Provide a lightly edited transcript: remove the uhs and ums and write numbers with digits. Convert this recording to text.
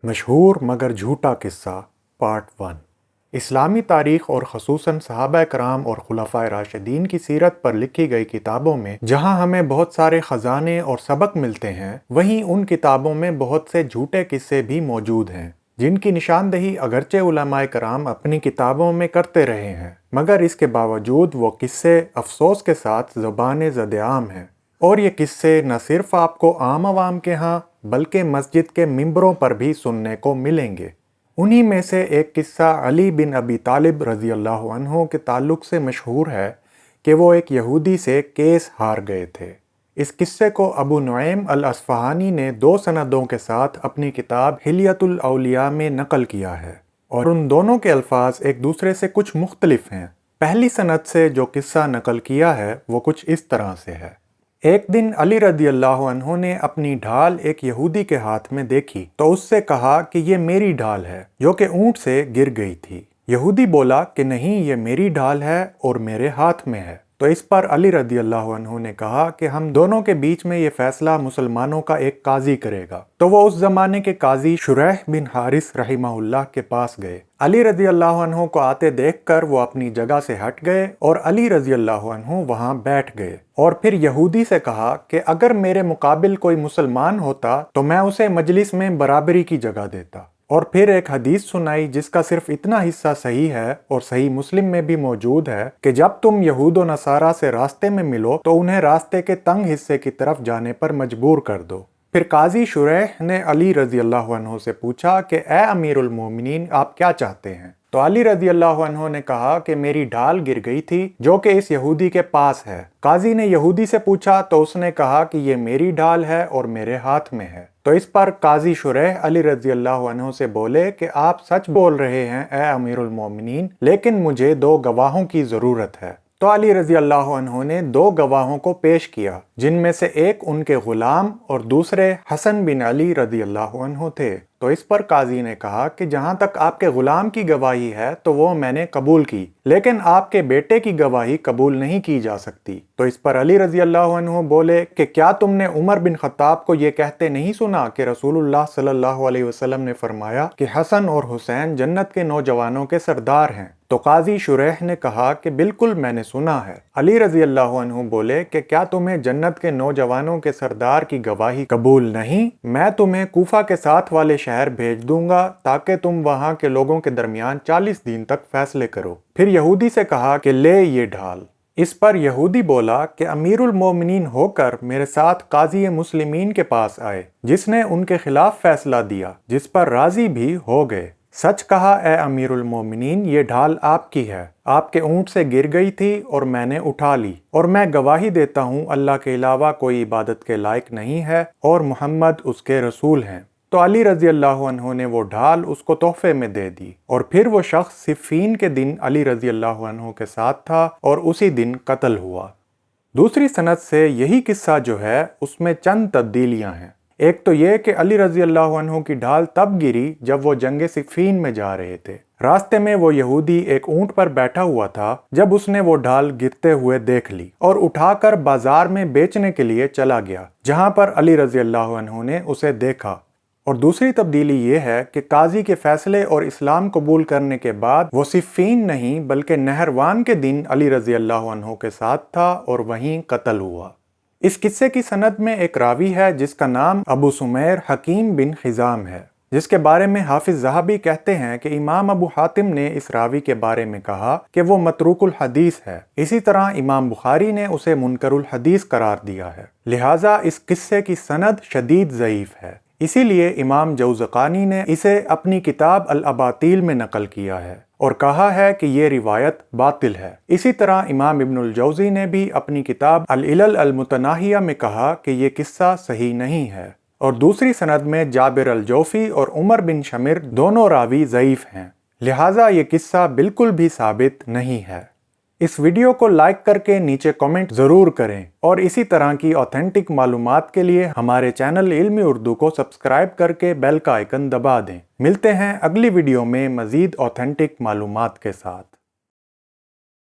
مشہور مگر جھوٹا قصہ پارٹ 1۔ اسلامی تاریخ اور خصوصاً صحابہ کرام اور خلفائے راشدین کی سیرت پر لکھی گئی کتابوں میں جہاں ہمیں بہت سارے خزانے اور سبق ملتے ہیں، وہیں ان کتابوں میں بہت سے جھوٹے قصے بھی موجود ہیں جن کی نشاندہی اگرچہ علماء کرام اپنی کتابوں میں کرتے رہے ہیں، مگر اس کے باوجود وہ قصے افسوس کے ساتھ زبان زد عام ہیں۔ اور یہ قصے نہ صرف آپ کو عام عوام کے ہاں بلکہ مسجد کے ممبروں پر بھی سننے کو ملیں گے۔ انہی میں سے ایک قصہ علی بن ابی طالب رضی اللہ عنہ کے تعلق سے مشہور ہے کہ وہ ایک یہودی سے کیس ہار گئے تھے۔ اس قصے کو ابو نعیم الاصفہانی نے 2 سندوں کے ساتھ اپنی کتاب حلیۃ الاولیاء میں نقل کیا ہے، اور ان دونوں کے الفاظ ایک دوسرے سے کچھ مختلف ہیں۔ پہلی سند سے جو قصہ نقل کیا ہے وہ کچھ اس طرح سے ہے۔ ایک دن علی رضی اللہ عنہ نے اپنی ڈھال ایک یہودی کے ہاتھ میں دیکھی تو اس سے کہا کہ یہ میری ڈھال ہے جو کہ اونٹ سے گر گئی تھی۔ یہودی بولا کہ نہیں، یہ میری ڈھال ہے اور میرے ہاتھ میں ہے۔ تو اس پر علی رضی اللہ عنہ نے کہا کہ ہم دونوں کے بیچ میں یہ فیصلہ مسلمانوں کا ایک قاضی کرے گا۔ تو وہ اس زمانے کے قاضی شریح بن حارث رحمہ اللہ کے پاس گئے۔ علی رضی اللہ عنہ کو آتے دیکھ کر وہ اپنی جگہ سے ہٹ گئے اور علی رضی اللہ عنہ وہاں بیٹھ گئے، اور پھر یہودی سے کہا کہ اگر میرے مقابل کوئی مسلمان ہوتا تو میں اسے مجلس میں برابری کی جگہ دیتا، اور پھر ایک حدیث سنائی جس کا صرف اتنا حصہ صحیح ہے اور صحیح مسلم میں بھی موجود ہے کہ جب تم یہود و نصارہ سے راستے میں ملو تو انہیں راستے کے تنگ حصے کی طرف جانے پر مجبور کر دو۔ پھر قاضی شریح نے علی رضی اللہ عنہ سے پوچھا کہ اے امیر المومنین، آپ کیا چاہتے ہیں؟ تو علی رضی اللہ عنہ نے کہا کہ میری ڈھال گر گئی تھی جو کہ اس یہودی کے پاس ہے۔ قاضی نے یہودی سے پوچھا تو اس نے کہا کہ یہ میری ڈھال ہے اور میرے ہاتھ میں ہے۔ تو اس پر قاضی شریح علی رضی اللہ عنہ سے بولے کہ آپ سچ بول رہے ہیں اے امیر المومنین، لیکن مجھے 2 گواہوں کی ضرورت ہے۔ تو علی رضی اللہ عنہ نے 2 گواہوں کو پیش کیا، جن میں سے ایک ان کے غلام اور دوسرے حسن بن علی رضی اللہ عنہ تھے۔ تو اس پر قاضی نے کہا کہ جہاں تک آپ کے غلام کی گواہی ہے تو وہ میں نے قبول کی، لیکن آپ کے بیٹے کی گواہی قبول نہیں کی جا سکتی۔ تو اس پر علی رضی اللہ عنہ بولے کہ کیا تم نے عمر بن خطاب کو یہ کہتے نہیں سنا کہ رسول اللہ صلی اللہ علیہ وسلم نے فرمایا کہ حسن اور حسین جنت کے نوجوانوں کے سردار ہیں؟ تو قاضی شریح نے کہا کہ بالکل میں نے سنا ہے۔ علی رضی اللہ عنہ بولے کہ کیا تمہیں جنت کے نوجوانوں کے سردار کی گواہی قبول نہیں؟ میں تمہیں کوفہ کے ساتھ والے شہر بھیج دوں گا تاکہ تم وہاں کے لوگوں کے درمیان 40 دن تک فیصلے کرو۔ پھر یہودی سے کہا کہ لے یہ ڈھال۔ اس پر یہودی بولا کہ امیر المومنین ہو کر میرے ساتھ قاضی مسلمین کے پاس آئے جس نے ان کے خلاف فیصلہ دیا، جس پر راضی بھی ہو گئے۔ سچ کہا اے امیر المومنین، یہ ڈھال آپ کی ہے، آپ کے اونٹ سے گر گئی تھی اور میں نے اٹھا لی، اور میں گواہی دیتا ہوں اللہ کے علاوہ کوئی عبادت کے لائق نہیں ہے اور محمد اس کے رسول ہیں۔ تو علی رضی اللہ عنہ نے وہ ڈھال اس کو تحفے میں دے دی، اور پھر وہ شخص صفین کے دن علی رضی اللہ عنہ کے ساتھ تھا اور اسی دن قتل ہوا۔ دوسری سند سے یہی قصہ جو ہے اس میں چند تبدیلیاں ہیں۔ ایک تو یہ کہ علی رضی اللہ عنہ کی ڈھال تب گری جب وہ جنگ صفین میں جا رہے تھے۔ راستے میں وہ یہودی ایک اونٹ پر بیٹھا ہوا تھا جب اس نے وہ ڈھال گرتے ہوئے دیکھ لی اور اٹھا کر بازار میں بیچنے کے لیے چلا گیا، جہاں پر علی رضی اللہ عنہ نے اسے دیکھا۔ اور دوسری تبدیلی یہ ہے کہ قاضی کے فیصلے اور اسلام قبول کرنے کے بعد وہ صفین نہیں بلکہ نہروان کے دن علی رضی اللہ عنہ کے ساتھ تھا اور وہیں قتل ہوا۔ اس قصے کی سند میں ایک راوی ہے جس کا نام ابو سمیر حکیم بن خزام ہے، جس کے بارے میں حافظ ذہبی کہتے ہیں کہ امام ابو حاتم نے اس راوی کے بارے میں کہا کہ وہ متروک الحدیث ہے۔ اسی طرح امام بخاری نے اسے منکر الحدیث قرار دیا ہے، لہٰذا اس قصے کی سند شدید ضعیف ہے۔ اسی لیے امام جوزقانی نے اسے اپنی کتاب الاباطیل میں نقل کیا ہے اور کہا ہے کہ یہ روایت باطل ہے۔ اسی طرح امام ابن الجوزی نے بھی اپنی کتاب العلل المتناہیہ میں کہا کہ یہ قصہ صحیح نہیں ہے، اور دوسری سند میں جابر الجوفی اور عمر بن شمر دونوں راوی ضعیف ہیں، لہٰذا یہ قصہ بالکل بھی ثابت نہیں ہے۔ اس ویڈیو کو لائک کر کے نیچے کمنٹ ضرور کریں، اور اسی طرح کی آتھینٹک معلومات کے لیے ہمارے چینل علمی اردو کو سبسکرائب کر کے بیل کا آئیکن دبا دیں۔ ملتے ہیں اگلی ویڈیو میں مزید آتھینٹک معلومات کے ساتھ۔